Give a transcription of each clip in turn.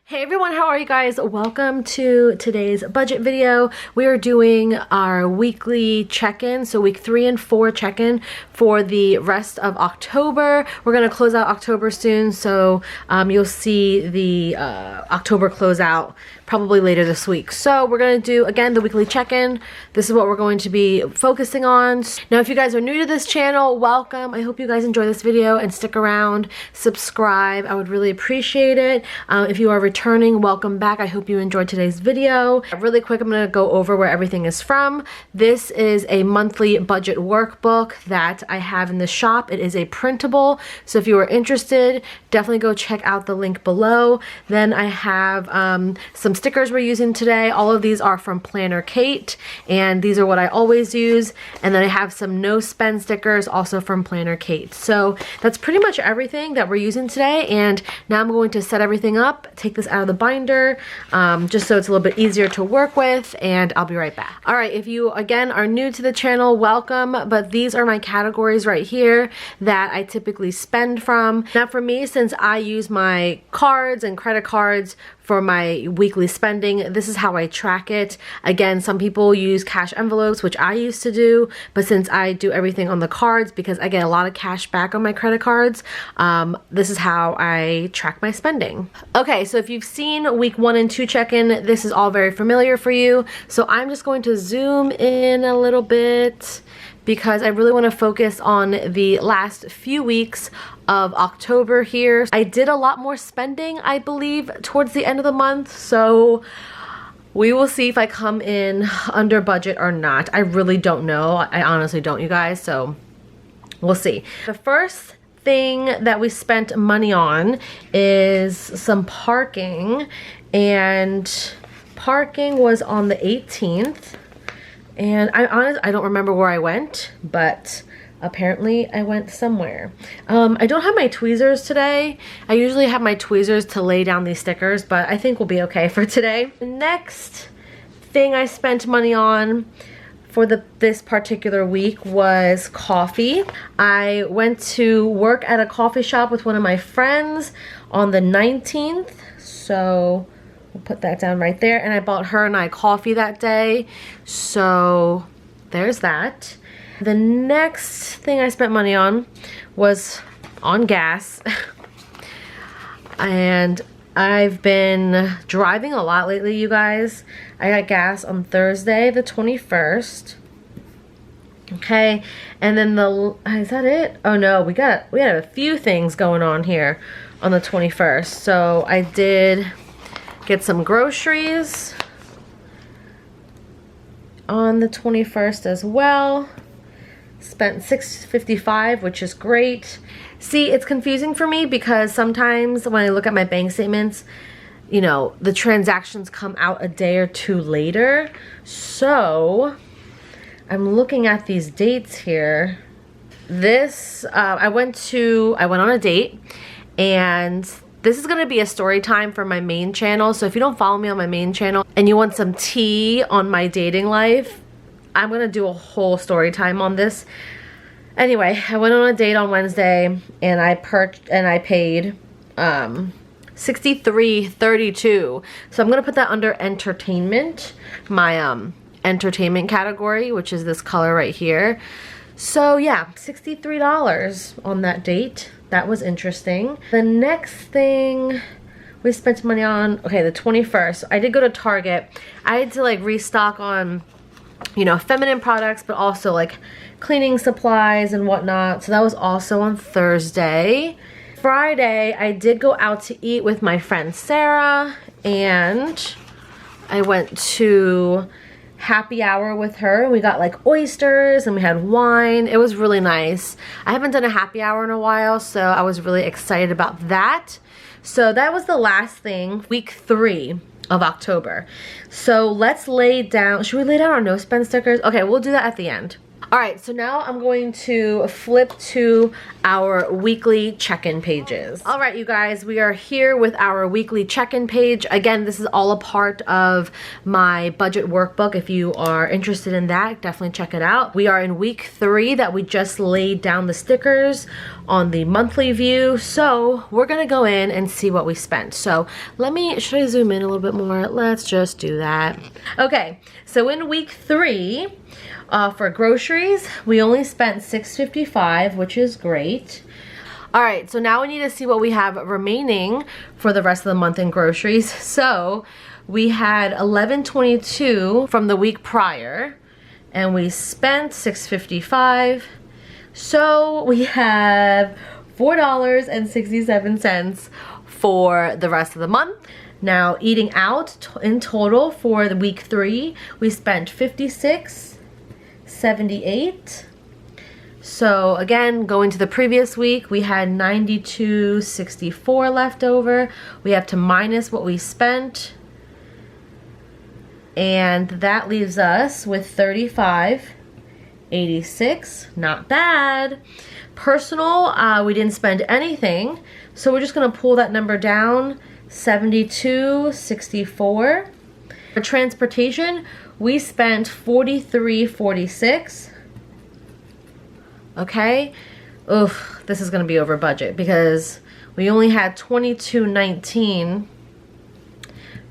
Hey everyone, how are you guys? Welcome to today's budget video. We are doing our weekly check-in, so week 3 and 4 check-in for the rest of October. We're going to close out October soon, so you'll see the October closeout probably later this week. So we're going to do, again, the weekly check-in. This is what we're going to be focusing on. Now, if you guys are new to this channel, welcome. I hope you guys enjoy this video and stick around, subscribe. I would really appreciate it. If you are returning, welcome back. I hope you enjoyed today's video. Really quick, I'm going to go over where everything is from. This is a monthly budget workbook that I have in the shop. It is a printable, so if you are interested, definitely go check out the link below. Then I have some stickers we're using today. All of these are from Planner Kate, and these are what I always use. And then I have some no spend stickers also from Planner Kate. So that's pretty much everything that we're using today. And now I'm going to set everything up, take this out of the binder, just so it's a little bit easier to work with, and I'll be right back. All right, if you again are new to the channel, welcome. But these are my categories right here that I typically spend from. Now for me, since I use my cards and credit cards for my weekly spending, this is how I track it. Again, some people use cash envelopes, which I used to do, but since I do everything on the cards because I get a lot of cash back on my credit cards, this is how I track my spending. Okay, so if you've seen week 1 and 2 check-in, this is all very familiar for you. So I'm just going to zoom in a little bit because I really want to focus on the last few weeks of October here. I did a lot more spending, I believe, towards the end of the month, so we will see if I come in under budget or not. I really don't know. I honestly don't, you guys, so we'll see. The first thing that we spent money on is some parking, and parking was on the 18th. And I don't remember where I went, but apparently I went somewhere. I don't have my tweezers today. I usually have my tweezers to lay down these stickers, but I think we'll be okay for today. The next thing I spent money on for this particular week was coffee. I went to work at a coffee shop with one of my friends on the 19th, so we'll put that down right there. And I bought her and I coffee that day. So there's that. The next thing I spent money on was on gas. And I've been driving a lot lately, you guys. I got gas on Thursday, the 21st. Okay, and then is that it? Oh no, we had a few things going on here on the 21st. So I did get some groceries on the 21st as well. Spent $6.55, which is great. See, it's confusing for me because sometimes when I look at my bank statements, you know, the transactions come out a day or two later. So I'm looking at these dates here. This, I went on a date, and this is going to be a story time for my main channel. So if you don't follow me on my main channel and you want some tea on my dating life, I'm going to do a whole story time on this. Anyway, I went on a date on Wednesday, and I paid $63.32. So I'm going to put that under entertainment, my entertainment category, which is this color right here. So yeah, $63 on that date. That was interesting. The next thing we spent money on, okay, the 21st. I did go to Target. I had to like restock on, you know, feminine products, but also like cleaning supplies and whatnot. So that was also on Thursday. Friday, I did go out to eat with my friend Sarah, and I went to happy hour with her. We got like oysters and we had wine. It was really nice. I haven't done a happy hour in a while, so I was really excited about that. So that was the last thing, week 3 of October. So let's lay down, should we lay down our no spend stickers? Okay, we'll do that at the end. All right, so now I'm going to flip to our weekly check-in pages. All right, you guys, we are here with our weekly check-in page. Again, this is all a part of my budget workbook. If you are interested in that, definitely check it out. We are in week 3 that we just laid down the stickers on the monthly view. So we're gonna go in and see what we spent. So should I zoom in a little bit more? Let's just do that. Okay, so in week 3, for groceries, we only spent $6.55, which is great. All right, so now we need to see what we have remaining for the rest of the month in groceries. So we had $11.22 from the week prior, and we spent $6.55. So we have $4.67 for the rest of the month. Now, eating out in total for the week 3, we spent $56.78. So again, going to the previous week, we had $92.64 left over. We have to minus what we spent, and that leaves us with $35.86. Not bad. Personal, we didn't spend anything, so we're just gonna pull that number down, $72.64. For transportation, we spent $43.46. Okay, oof, this is gonna be over budget because we only had $22.19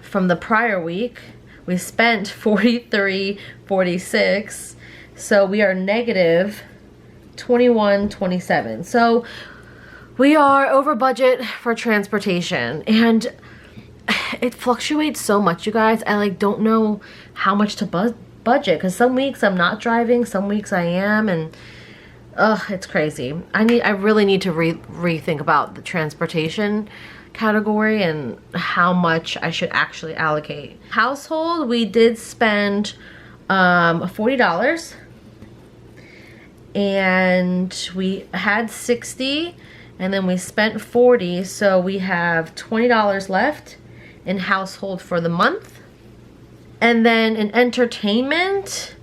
from the prior week. We spent $43.46, so we are negative $21.27. So we are over budget for transportation, and it fluctuates so much, you guys. I don't know how much to budget, because some weeks I'm not driving, some weeks I am, and it's crazy. I really need to rethink about the transportation category and how much I should actually allocate. Household, we did spend $40, and we had $60, and then we spent $40, so we have $20 left in household for the month. And then in entertainment,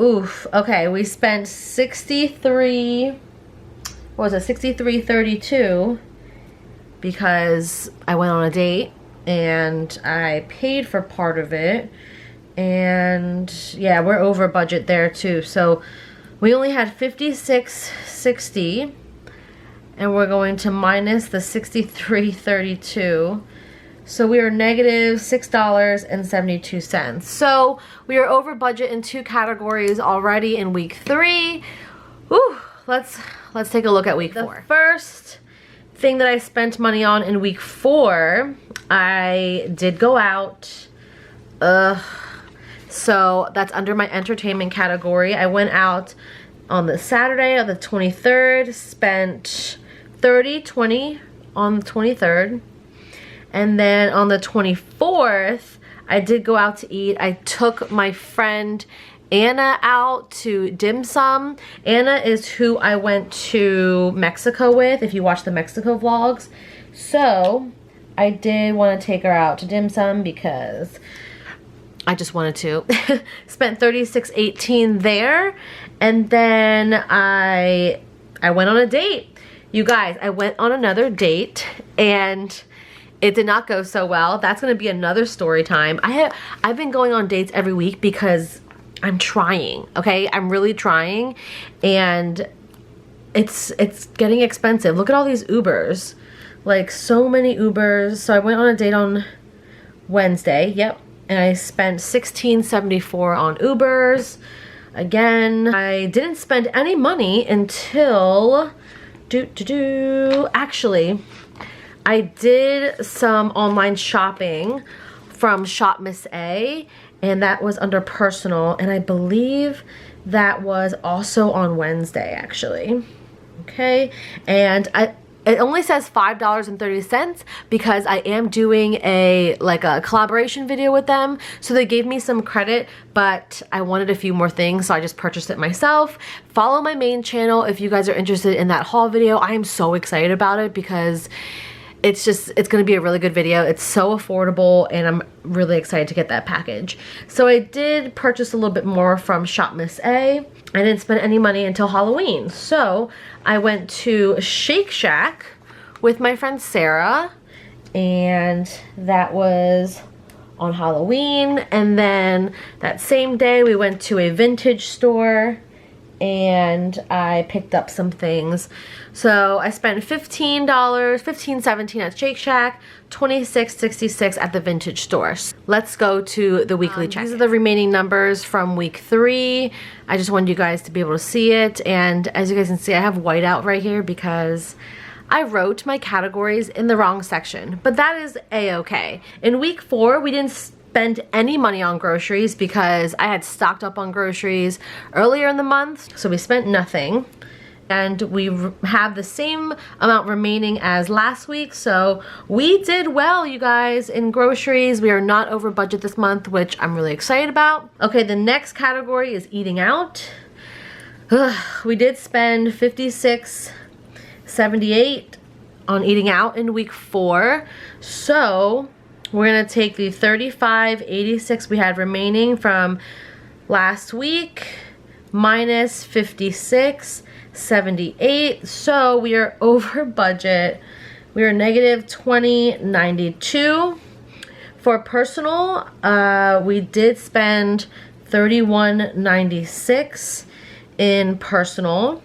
oof, okay, we spent $63.32 because I went on a date and I paid for part of it, and yeah, we're over budget there too. So we only had $56.60, and we're going to minus the $63.32. So we are negative $6.72. So we are over budget in 2 categories already in week 3. Whew, let's take a look at week 4. The first thing that I spent money on in week 4, I did go out. So that's under my entertainment category. I went out on the Saturday of the 23rd, spent $30.20 on the 23rd. And then on the 24th, I did go out to eat. I took my friend Anna out to dim sum. Anna is who I went to Mexico with, if you watch the Mexico vlogs. So I did want to take her out to dim sum because I just wanted to. Spent $36.18 there. And then I went on a date. You guys, I went on another date, and it did not go so well. That's gonna be another story time. I've been going on dates every week because I'm trying, okay? I'm really trying, and it's getting expensive. Look at all these Ubers. Like, so many Ubers. So I went on a date on Wednesday, yep, and I spent $16.74 on Ubers. Again, I didn't spend any money until actually, I did some online shopping from Shop Miss A, and that was under personal, and I believe that was also on Wednesday, actually. Okay, and it only says $5.30 because I am doing a collaboration video with them, so they gave me some credit, but I wanted a few more things, so I just purchased it myself. Follow my main channel if you guys are interested in that haul video. I am so excited about it because it's gonna be a really good video. It's so affordable and I'm really excited to get that package. So I did purchase a little bit more from Shop Miss A. I didn't spend any money until Halloween. So I went to Shake Shack with my friend Sarah, and that was on Halloween. And then that same day we went to a vintage store and I picked up some things. So I spent $15, $17 at Shake Shack, $26.66 at the vintage store. Let's go to the weekly check. These are the remaining numbers from week 3. I just wanted you guys to be able to see it. And as you guys can see, I have whiteout right here because I wrote my categories in the wrong section, but that is a-okay. In week 4, we didn't spend any money on groceries because I had stocked up on groceries earlier in the month, so we spent nothing. And we have the same amount remaining as last week, so we did well, you guys, in groceries. We are not over budget this month, which I'm really excited about. Okay, the next category is eating out. We did spend $56.78 on eating out in week 4, so we're gonna take the $35.86 we had remaining from last week minus $56.78, so we are over budget. We are negative $20.92. For personal, we did spend $31.96 in personal.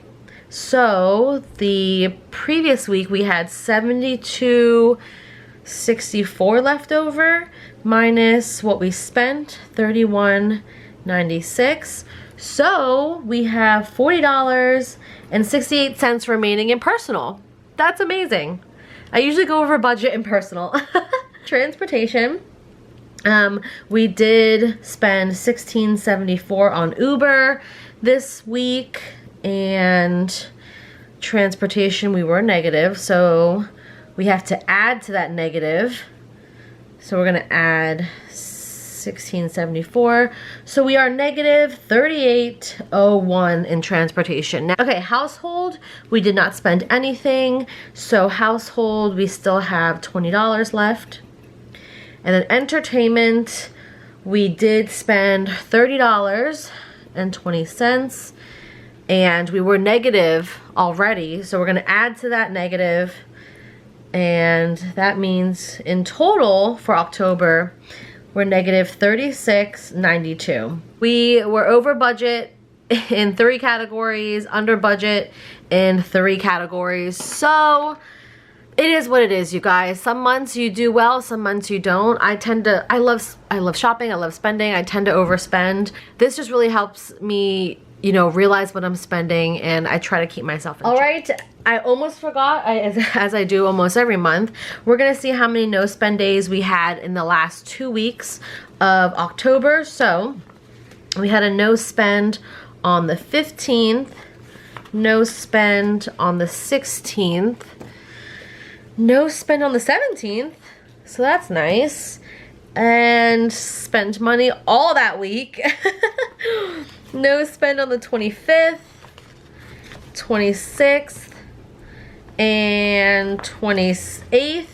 So the previous week we had $72.64 left over minus what we spent, $31.96. So we have $40.68 remaining in personal. That's amazing. I usually go over budget in personal. Transportation. We did spend $16.74 on Uber this week, and transportation we were negative, so we have to add to that negative. So we're gonna add $16.74. So we are negative $38.01 in transportation. Now, okay, household, we did not spend anything. So household, we still have $20 left. And then entertainment, we did spend $30.20. And we were negative already, so we're gonna add to that negative. And that means in total for October, we're negative $36.92. We were over budget in 3 categories, under budget in 3 categories. So it is what it is, you guys. Some months you do well, some months you don't. I love shopping, I love spending, I tend to overspend. This just really helps me, you know, realize what I'm spending, and I try to keep myself in check. All right, I almost forgot, as I do almost every month. We're gonna see how many no spend days we had in the last 2 weeks of October. So we had a no spend on the 15th, no spend on the 16th, no spend on the 17th, so that's nice, and spent money all that week. No spend on the 25th, 26th, and 28th.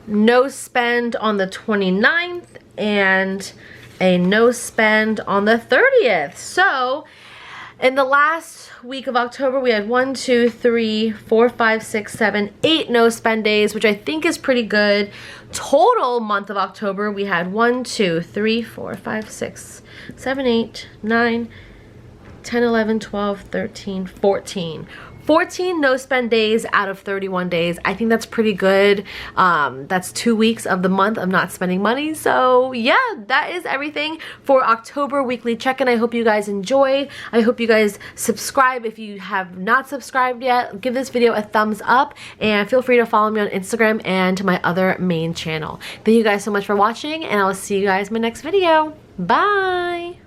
No spend on the 29th, and a no spend on the 30th. So in the last week of October, we had 1, 2, 3, 4, 5, 6, 7, 8 no spend days, which I think is pretty good. Total month of October, we had 1, 2, 3, 4, 5, 6, 7, 8, 9, 10, 11, 12, 13, 14. 14 no spend days out of 31 days. I think that's pretty good. That's 2 weeks of the month of not spending money. So yeah, that is everything for October weekly check-in. I hope you guys enjoyed. I hope you guys subscribe. If you have not subscribed yet, give this video a thumbs up, and feel free to follow me on Instagram and my other main channel. Thank you guys so much for watching, and I'll see you guys in my next video. Bye!